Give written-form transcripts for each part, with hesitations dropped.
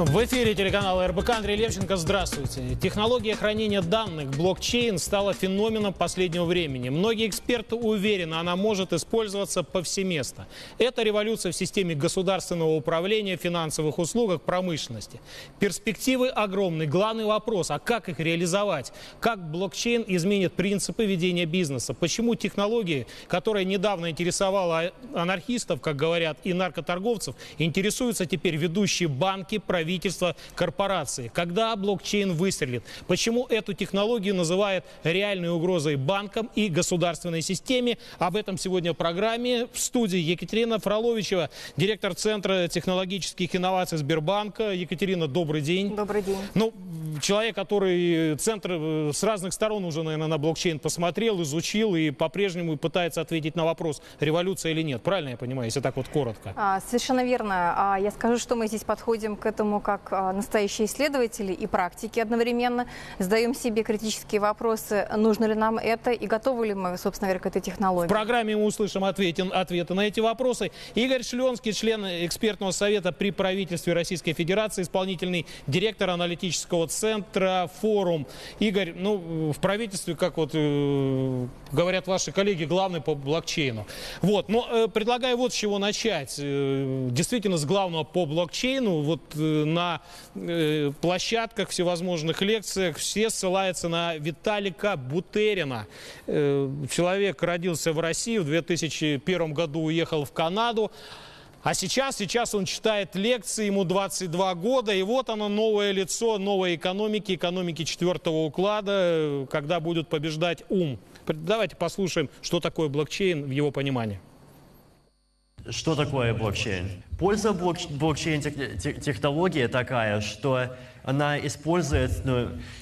В эфире телеканала РБК. Андрей Левченко. Здравствуйте. Технология хранения данных блокчейн стала феноменом последнего времени. Многие эксперты уверены, она может использоваться повсеместно. Это революция в системе государственного управления, финансовых услугах, промышленности. Перспективы огромны. Главный вопрос, а как их реализовать? Как блокчейн изменит принципы ведения бизнеса? Почему технологии, которая недавно интересовала анархистов, как говорят, и наркоторговцев, интересуются теперь ведущие банки, правительства, корпорации? Когда блокчейн выстрелит? Почему эту технологию называют реальной угрозой банкам и государственной системе? Об этом сегодня в программе. В студии Екатерина Фроловичева, директор Центра технологических инноваций Сбербанка. Екатерина, добрый день. Добрый день. Ну, человек, который Центр с разных сторон уже, наверное, на блокчейн посмотрел, изучил и по-прежнему пытается ответить на вопрос, революция или нет. Правильно я понимаю, если так вот коротко? Совершенно верно. Я скажу, что мы здесь подходим к этому как настоящие исследователи и практики одновременно. Задаем себе критические вопросы, нужно ли нам это и готовы ли мы, собственно говоря, к этой технологии. В программе мы услышим ответы на эти вопросы. Игорь Шленский, член экспертного совета при правительстве Российской Федерации, исполнительный директор аналитического центра «Форум». Игорь, ну, в правительстве, как вот говорят ваши коллеги, главный по блокчейну. Вот, но предлагаю вот с чего начать. Действительно, с главного по блокчейну. Вот на площадках, всевозможных лекциях все ссылаются на Виталика Бутерина. Человек родился в России, в 2001 году уехал в Канаду. А сейчас он читает лекции, ему 22 года, и вот оно, новое лицо новой экономики четвертого уклада, когда будет побеждать ум. Давайте послушаем, что такое блокчейн в его понимании. Что такое блокчейн? Польза блокчейн-технологии такая, что она использует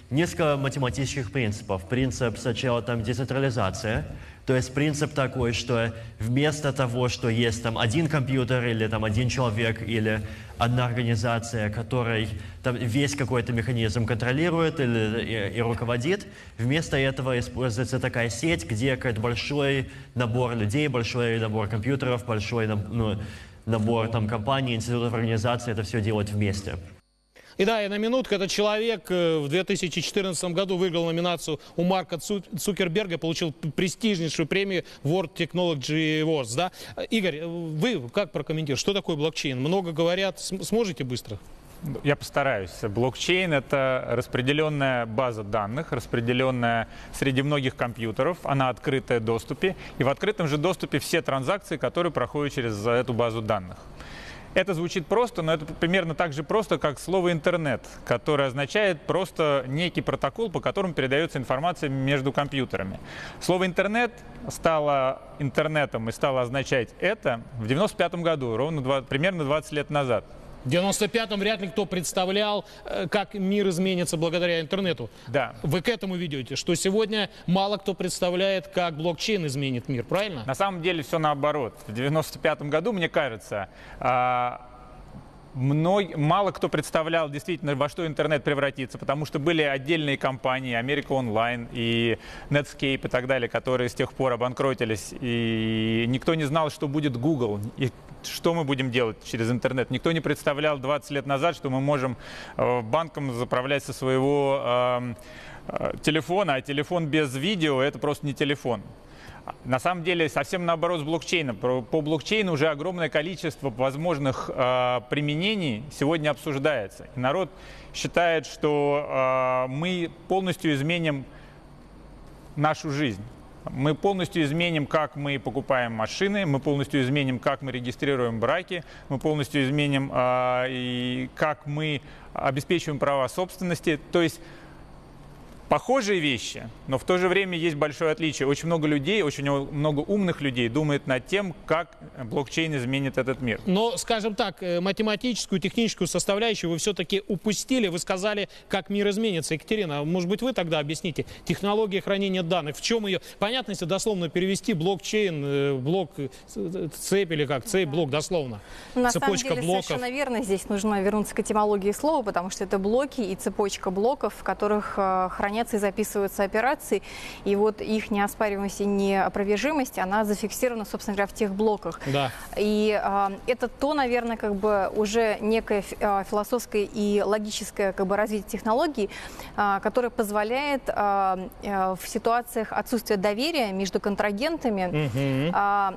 несколько математических принципов. Принцип сначала децентрализация, то есть принцип такой, что вместо того, что есть там один компьютер или там один человек или одна организация, которая там весь какой-то механизм контролирует и руководит, вместо этого используется такая сеть, где большой набор людей, большой набор компьютеров, большой набор там компаний, институтов, организаций, это все делать вместе. И да, и на минутку, этот человек в 2014 году выиграл номинацию у Марка Цукерберга, получил престижнейшую премию World Technology Awards. Да? Игорь, вы как прокомментируете, что такое блокчейн? Много говорят, сможете быстро? Я постараюсь. Блокчейн — это распределенная база данных, распределенная среди многих компьютеров, она открытая в доступе, и в открытом же доступе все транзакции, которые проходят через эту базу данных. Это звучит просто, но это примерно так же просто, как слово «интернет», которое означает просто некий протокол, по которому передается информация между компьютерами. Слово «интернет» стало интернетом и стало означать это в 1995 году, примерно 20 лет назад. В 95-м вряд ли кто представлял, как мир изменится благодаря интернету. Да. Вы к этому ведете, что сегодня мало кто представляет, как блокчейн изменит мир, правильно? На самом деле все наоборот. В 95-м году, мне кажется, мало кто представлял действительно, во что интернет превратится, потому что были отдельные компании, Америка Онлайн и Netscape и так далее, которые с тех пор обанкротились, и никто не знал, что будет Google, и что мы будем делать через интернет. Никто не представлял 20 лет назад, что мы можем банком заправлять со своего телефона, а телефон без видео — это просто не телефон. На самом деле совсем наоборот с блокчейном. По блокчейну уже огромное количество возможных применений сегодня обсуждается. И народ считает, что мы полностью изменим нашу жизнь. Мы полностью изменим, как мы покупаем машины, мы полностью изменим, как мы регистрируем браки, мы полностью изменим, и как мы обеспечиваем права собственности. То есть похожие вещи, но в то же время есть большое отличие. Очень много людей, очень много умных людей думает над тем, как блокчейн изменит этот мир. Но, скажем так, математическую, техническую составляющую вы все-таки упустили. Вы сказали, как мир изменится. Екатерина, может быть, вы тогда объясните технология хранения данных. В чем ее? Понятно, если дословно перевести блокчейн, блок, цепь или как? Цепь, блок, дословно. На Цепочка самом деле, блоков. совершенно верно. Здесь нужно вернуться к этимологии слова, потому что это блоки и цепочка блоков, в которых хранятся хранятся и записываются операции, и вот их неоспариваемость и неопровержимость, она зафиксирована, собственно говоря, в тех блоках. Да. И это то, наверное, как бы уже некое философское и логическое как бы развитие технологий, которое позволяет в ситуациях отсутствия доверия между контрагентами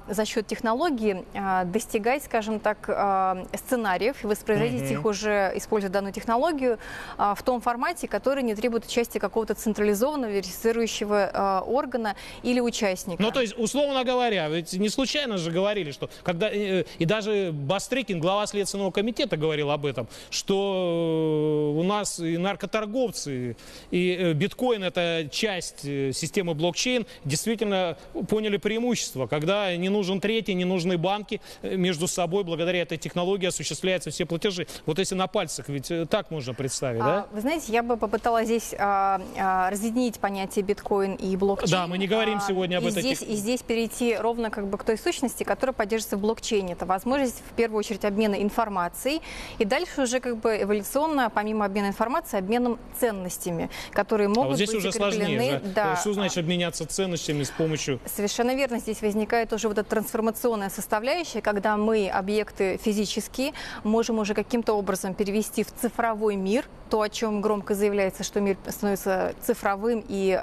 за счет технологии достигать, скажем так, сценариев и воспроизводить их уже, используя данную технологию, в том формате, который не требует участия какого-то централизованного верифицирующего органа или участника. Ну, то есть, условно говоря, ведь не случайно же говорили, что когда, и даже Бастрыкин, глава Следственного комитета, говорил об этом, что у нас и наркоторговцы, и биткоин — это часть системы блокчейн, действительно поняли преимущество, когда не нужен третий, не нужны банки, между собой благодаря этой технологии осуществляются все платежи. Вот если на пальцах, ведь так можно представить, да? Вы знаете, я бы попыталась здесь разъединить понятие биткоин и блокчейн. Да, мы не говорим сегодня об этой И здесь перейти ровно как бы к той сущности, которая поддерживается в блокчейне. Это возможность, в первую очередь, обмена информацией, и дальше уже как бы эволюционно, помимо обмена информацией, обменом ценностями, которые могут вот здесь быть уже закреплены. сложнее. Да. Что значит обменяться ценностями с помощью... Совершенно верно. Здесь возникает уже вот эта трансформационная составляющая, когда мы, объекты физические, можем уже каким-то образом перевести в цифровой мир, то, о чем громко заявляется, что мир становится цифровым и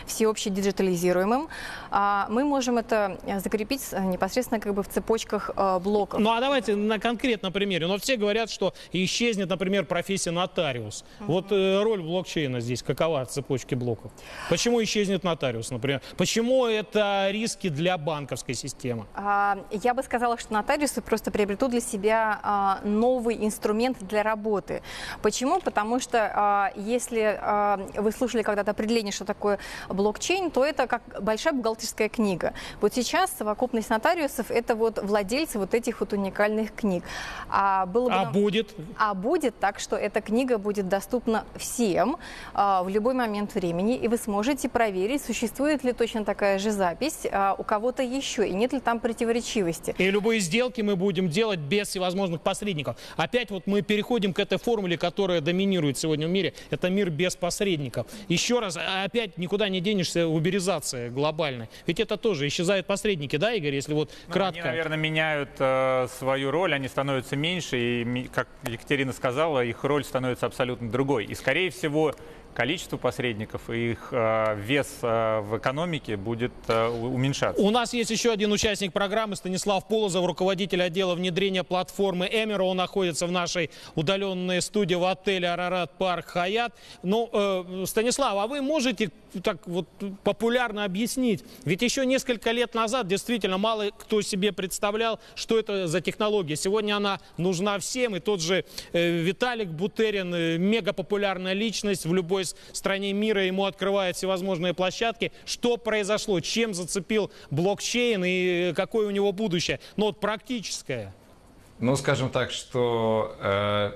всеобще диджитализируемым. Мы можем это закрепить непосредственно как бы в цепочках блоков. Ну а давайте на конкретном примере. Но все говорят, что исчезнет, например, профессия нотариус. Вот роль блокчейна здесь какова в цепочке блоков? Почему исчезнет нотариус, например? Почему это риски для банковской системы? Я бы сказала, что нотариусы просто приобретут для себя новый инструмент для работы. Почему? Потому что если вы слушали когда-то определение, что такое блокчейн, то это как большая бухгалтерская книга. Вот сейчас совокупность нотариусов — это вот владельцы вот этих вот уникальных книг. Будет так, что эта книга будет доступна всем в любой момент времени, и вы сможете проверить, существует ли точно такая же запись у кого-то еще, и нет ли там противоречивости. И любые сделки мы будем делать без всевозможных посредников. Опять вот мы переходим к этой формуле, которая доминирует сегодня в мире. Это мир без посредников. Еще раз, опять никуда не денешься, уберизация глобальная. Ведь это тоже исчезают посредники, да, Игорь, если вот кратко? Они, наверное, меняют свою роль, они становятся меньше, и, как Екатерина сказала, их роль становится абсолютно другой. И, скорее всего, количество посредников и их вес в экономике будет уменьшаться. У нас есть еще один участник программы, Станислав Полозов, руководитель отдела внедрения платформы Эмера. Он находится в нашей удаленной студии в отеле Арарат Парк Хаят. Ну, Станислав, а вы можете так вот популярно объяснить? Ведь еще несколько лет назад действительно мало кто себе представлял, что это за технология. Сегодня она нужна всем, и тот же Виталик Бутерин, мега популярная личность в любой стране мира, ему открывают всевозможные площадки. Что произошло? Чем зацепил блокчейн и какое у него будущее? Ну вот практическое. Ну, скажем так, что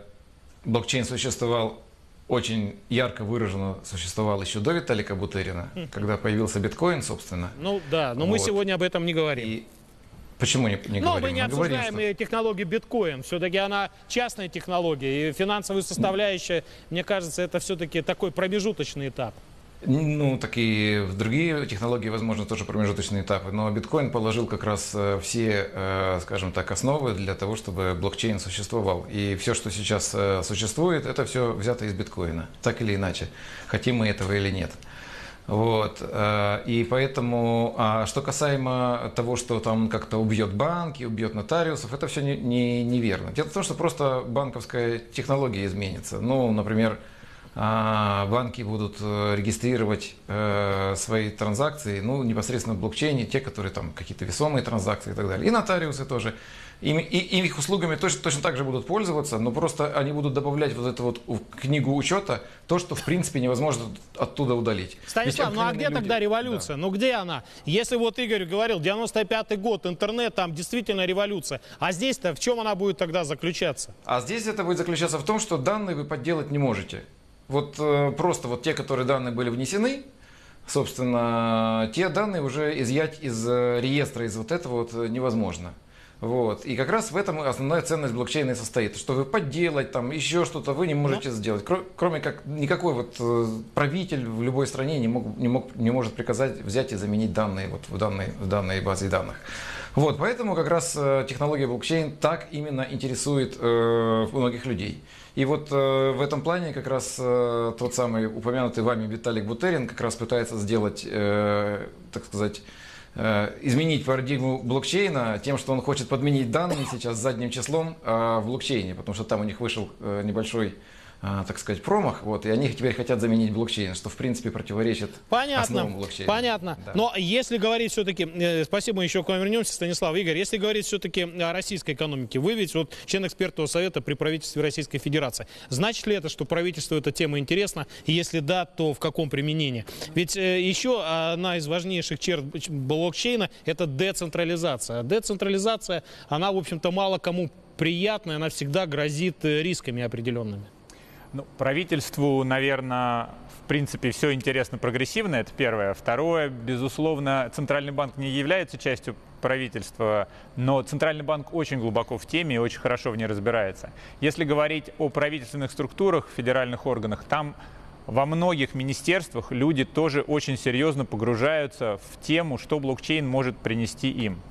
блокчейн существовал, очень ярко выраженно существовал еще до Виталика Бутерина, когда появился биткоин, собственно. Ну да, но мы сегодня об этом не говорим. И почему не говорим? Но мы не обсуждаем технологию биткоин. Все-таки она частная технология. И финансовая составляющая, мне кажется, это все-таки такой промежуточный этап. Ну, так и в другие технологии, возможно, тоже промежуточные этапы. Но биткоин положил как раз все, скажем так, основы для того, чтобы блокчейн существовал. И все, что сейчас существует, это все взято из биткоина. Так или иначе. Хотим мы этого или нет. Вот. И поэтому, что касаемо того, что там как-то убьет банки, убьет нотариусов, это все неверно. Дело в том, что просто банковская технология изменится. Ну, например, банки будут регистрировать свои транзакции, ну, непосредственно в блокчейне, те, которые там какие-то весомые транзакции и так далее. И нотариусы тоже. И их услугами точно так же будут пользоваться, но просто они будут добавлять вот это вот в книгу учета то, что в принципе невозможно оттуда удалить. Станислав, ну а где тогда революция? Да. Ну где она? Если вот Игорь говорил, 95-й год, интернет, там действительно революция. А здесь-то в чем она будет тогда заключаться? А здесь это будет заключаться в том, что данные вы подделать не можете. Вот просто вот те, которые данные были внесены, собственно, те данные уже изъять из реестра, из вот этого вот невозможно. Вот. И как раз в этом основная ценность блокчейна и состоит, что вы подделать, там, еще что-то вы не можете сделать. Кроме как никакой вот правитель в любой стране не может приказать взять и заменить данные вот в данной базе данных. Вот, поэтому как раз технология блокчейн так именно интересует многих людей. И вот в этом плане как раз тот самый упомянутый вами Виталик Бутерин как раз пытается сделать, так сказать, изменить парадигму блокчейна тем, что он хочет подменить данные сейчас задним числом в блокчейне, потому что там у них вышел небольшой, так сказать, промах, вот, и они теперь хотят заменить блокчейн, что в принципе противоречит основам блокчейна. Понятно. Да. Но если говорить все-таки, спасибо, еще к вам вернемся, Станислав. Игорь, если говорить все-таки о российской экономике, вы ведь вот член экспертного совета при правительстве Российской Федерации. Значит ли это, что правительству эта тема интересна? И если да, то в каком применении? Ведь еще одна из важнейших черт блокчейна – это децентрализация. Децентрализация, она, в общем-то, мало кому приятна, она всегда грозит рисками определенными. Ну, правительству, наверное, в принципе, все интересно прогрессивно, это первое. Второе, безусловно, Центральный банк не является частью правительства, но Центральный банк очень глубоко в теме и очень хорошо в ней разбирается. Если говорить о правительственных структурах, федеральных органах, там во многих министерствах люди тоже очень серьезно погружаются в тему, что блокчейн может принести им.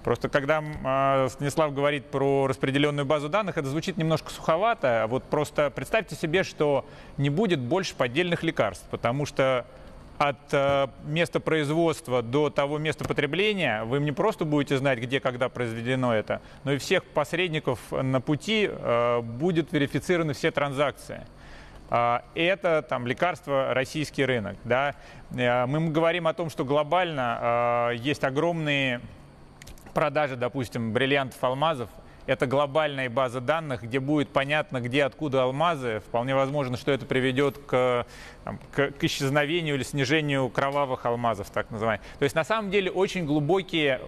Просто когда Станислав говорит про распределенную базу данных, это звучит немножко суховато. Вот просто представьте себе, что не будет больше поддельных лекарств, потому что от места производства до того места потребления вы не просто будете знать, где, когда произведено это, но и всех посредников на пути будут верифицированы все транзакции. Это там лекарство, российский рынок. Да? Мы говорим о том, что глобально есть огромные продажи, допустим, бриллиантов, алмазов. Это глобальная база данных, где будет понятно, где, откуда алмазы. Вполне возможно, что это приведет к исчезновению или снижению кровавых алмазов, так называемых. То есть, на самом деле, очень глубокие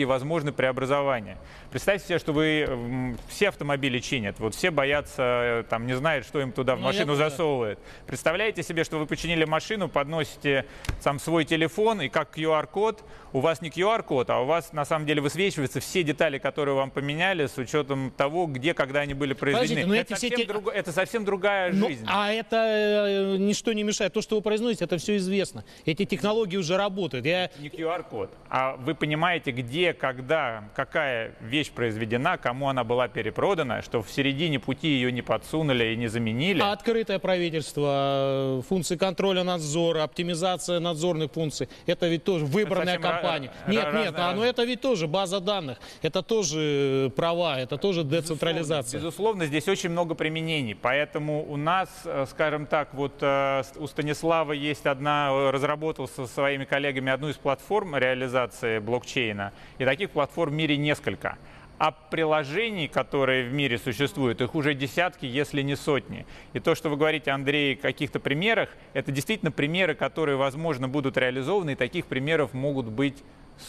возможны преобразования. Представьте себе, что вы все автомобили чинят. Вот все боятся, там, не знают, что им туда в машину засовывают. Представляете себе, что вы починили машину, подносите сам свой телефон, и как QR-код, у вас не QR-код, а у вас, на самом деле, высвечиваются все детали, которые вам поменяли, с учетом того, где, когда они были произведены. Это совсем другая жизнь. А это ничто не мешает. То, что вы произносите, это все известно. Эти технологии уже работают. Не QR-код, а вы понимаете, где, когда, какая вещь произведена, кому она была перепродана, что в середине пути ее не подсунули и не заменили. А открытое правительство, функции контроля, надзора, оптимизация надзорных функций, это ведь тоже выборная компания. Нет, но это ведь тоже база данных. Это тоже права, это тоже децентрализация. Безусловно, здесь очень много применений. Поэтому у нас, скажем так, вот у Станислава есть разработал со своими коллегами одну из платформ реализации блокчейна. И таких платформ в мире несколько. А приложений, которые в мире существуют, их уже десятки, если не сотни. И то, что вы говорите, Андрей, о каких-то примерах, это действительно примеры, которые, возможно, будут реализованы, и таких примеров могут быть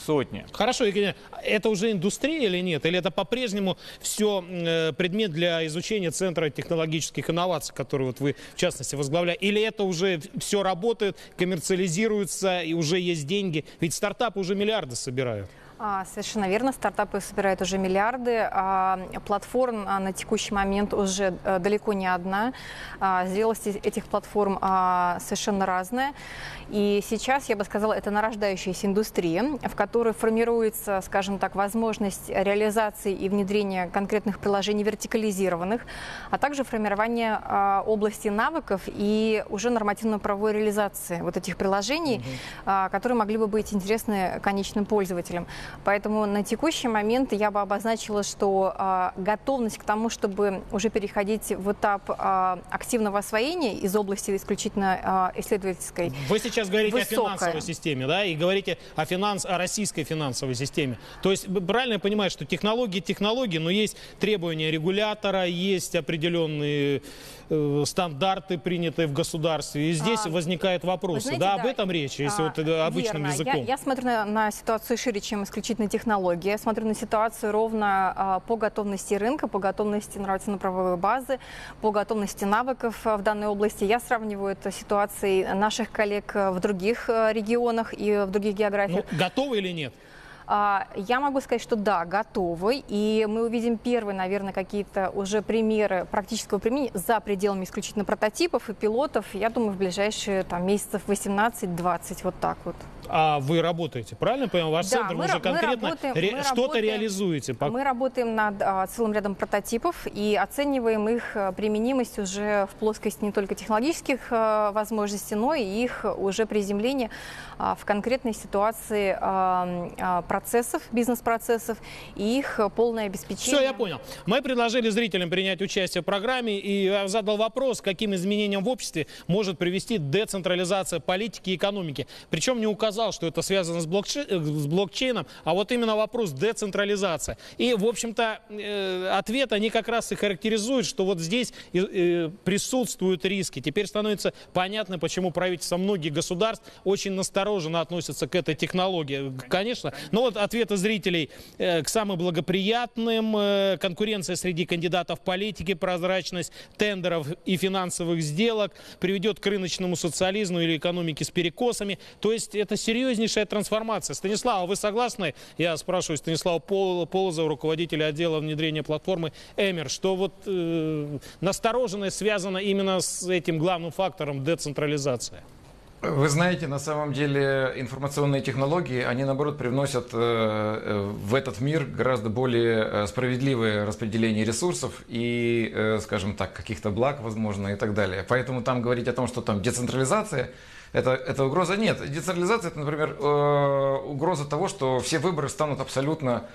сотни. Хорошо, Евгений, это уже индустрия или нет? Или это по-прежнему все предмет для изучения Центра технологических инноваций, который вот вы, в частности, возглавляете? Или это уже все работает, коммерциализируется и уже есть деньги? Ведь стартапы уже миллиарды собирают. Совершенно верно. Стартапы собирают уже миллиарды. Платформ на текущий момент уже далеко не одна. Зрелость этих платформ совершенно разная. И сейчас, я бы сказала, это нарождающаяся индустрия, в которой формируется, скажем так, возможность реализации и внедрения конкретных приложений вертикализированных, а также формирование области навыков и уже нормативно-правовой реализации вот этих приложений, которые могли бы быть интересны конечным пользователям. Поэтому на текущий момент я бы обозначила, что готовность к тому, чтобы уже переходить в этап активного освоения из области исключительно исследовательской, вы сейчас говорите высокая. О финансовой системе, да, и говорите о российской финансовой системе. То есть правильно я понимаю, что технологии, но есть требования регулятора, есть определенные стандарты, принятые в государстве. И здесь возникают вопросы. Знаете, да, об этом речь, если вот обычным языком. Я смотрю на ситуацию шире, чем исключительно технологии. Я смотрю на ситуацию ровно по готовности рынка, по готовности нормативно-правовой базы, по готовности навыков в данной области. Я сравниваю это с ситуацией наших коллег в других регионах и в других географиях. Готовы или нет? Я могу сказать, что да, готовы, и мы увидим первые, наверное, какие-то уже примеры практического применения за пределами исключительно прототипов и пилотов, я думаю, в ближайшие там, месяцев 18-20, вот так вот. А вы работаете, правильно понимаю? Ваш центр уже конкретно что-то реализуете? Мы работаем над целым рядом прототипов и оцениваем их применимость уже в плоскости не только технологических возможностей, но и их уже приземление в конкретной ситуации процессов, бизнес-процессов и их полное обеспечение. Все, я понял. Мы предложили зрителям принять участие в программе, и я задал вопрос, каким изменениям в обществе может привести децентрализация политики и экономики. Причем не указал, что это связано с блокчейном, а вот именно вопрос децентрализации. И, в общем-то, ответ они как раз и характеризуют, что вот здесь присутствуют риски. Теперь становится понятно, почему правительство многих государств очень настороженно относятся к этой технологии. Конечно, но вот ответы зрителей к самым благоприятным: конкуренция среди кандидатов в политике, прозрачность тендеров и финансовых сделок приведет к рыночному социализму или экономике с перекосами. То есть это серьезнейшая трансформация. Станислав, вы согласны? Я спрашиваю Станислава Полозова, руководителя отдела внедрения платформы Эмер, что вот настороженность связана именно с этим главным фактором децентрализации. Вы знаете, на самом деле информационные технологии, они наоборот привносят в этот мир гораздо более справедливое распределение ресурсов и, скажем так, каких-то благ, возможно, и так далее. Поэтому там говорить о том, что там децентрализация, это угроза. Нет, децентрализация, это, например, угроза того, что все выборы станут абсолютно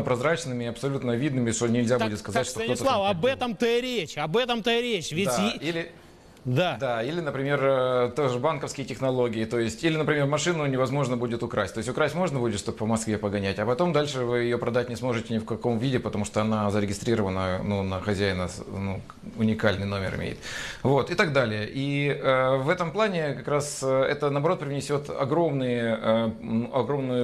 прозрачными, абсолютно видными, что нельзя будет сказать, что кто-то... Станислав, об этом-то и речь, Ведь да. Да, или, например, тоже банковские технологии, то есть, или, например, машину невозможно будет украсть. То есть украсть можно будет, чтобы по Москве погонять, а потом дальше вы ее продать не сможете ни в каком виде, потому что она зарегистрирована, на хозяина, уникальный номер имеет. Вот, и так далее. И в этом плане как раз это, наоборот, привнесет огромное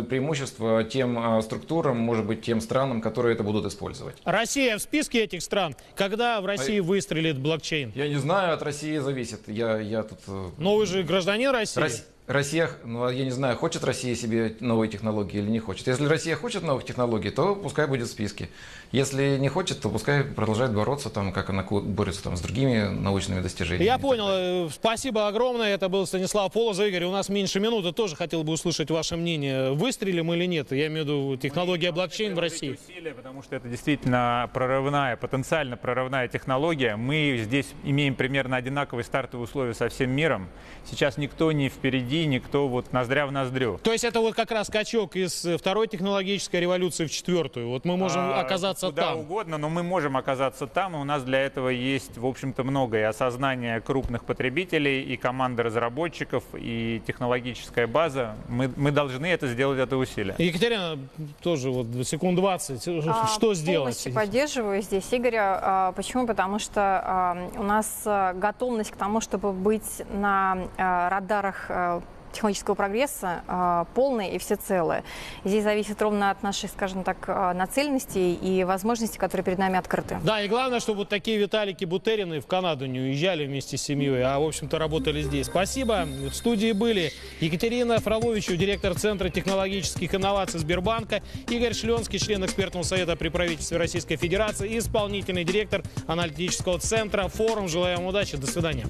преимущество тем структурам, может быть, тем странам, которые это будут использовать. Россия в списке этих стран? Когда в России выстрелит блокчейн? Я не знаю, от России зависит. Я тут... Но вы же гражданин России. Россия, я не знаю, хочет Россия себе новые технологии или не хочет. Если Россия хочет новых технологий, то пускай будет в списке. Если не хочет, то пускай продолжает бороться, как она борется с другими научными достижениями. Я понял. Спасибо огромное. Это был Станислав Полозов. Игорь, у нас меньше минуты. Тоже хотел бы услышать ваше мнение. Выстрелим или нет? Я имею в виду технология блокчейн в России. Усилия, потому что это действительно потенциально прорывная технология. Мы здесь имеем примерно одинаковые стартовые условия со всем миром. Сейчас никто не впереди, никто вот ноздря в ноздрю. То есть это вот как раз скачок из второй технологической революции в четвертую. Вот мы можем оказаться куда там. Угодно, но мы можем оказаться там, и у нас для этого есть, в общем-то, многое. И осознание крупных потребителей, и команда разработчиков, и технологическая база. Мы должны это сделать, это усилие. Екатерина, тоже вот секунд 20. Что сделать? Полностью поддерживаю здесь Игоря. Почему? Потому что у нас готовность к тому, чтобы быть на радарах технологического прогресса полная и всецелая. Здесь зависит ровно от нашей, скажем так, нацеленности и возможностей, которые перед нами открыты. Да, и главное, чтобы вот такие Виталики Бутерины в Канаду не уезжали вместе с семьей, а, в общем-то, работали здесь. Спасибо. В студии были Екатерина Фролович, директор Центра технологических инноваций Сбербанка, Игорь Шленский, член экспертного совета при правительстве Российской Федерации и исполнительный директор аналитического центра «Форум». Желаю вам удачи. До свидания.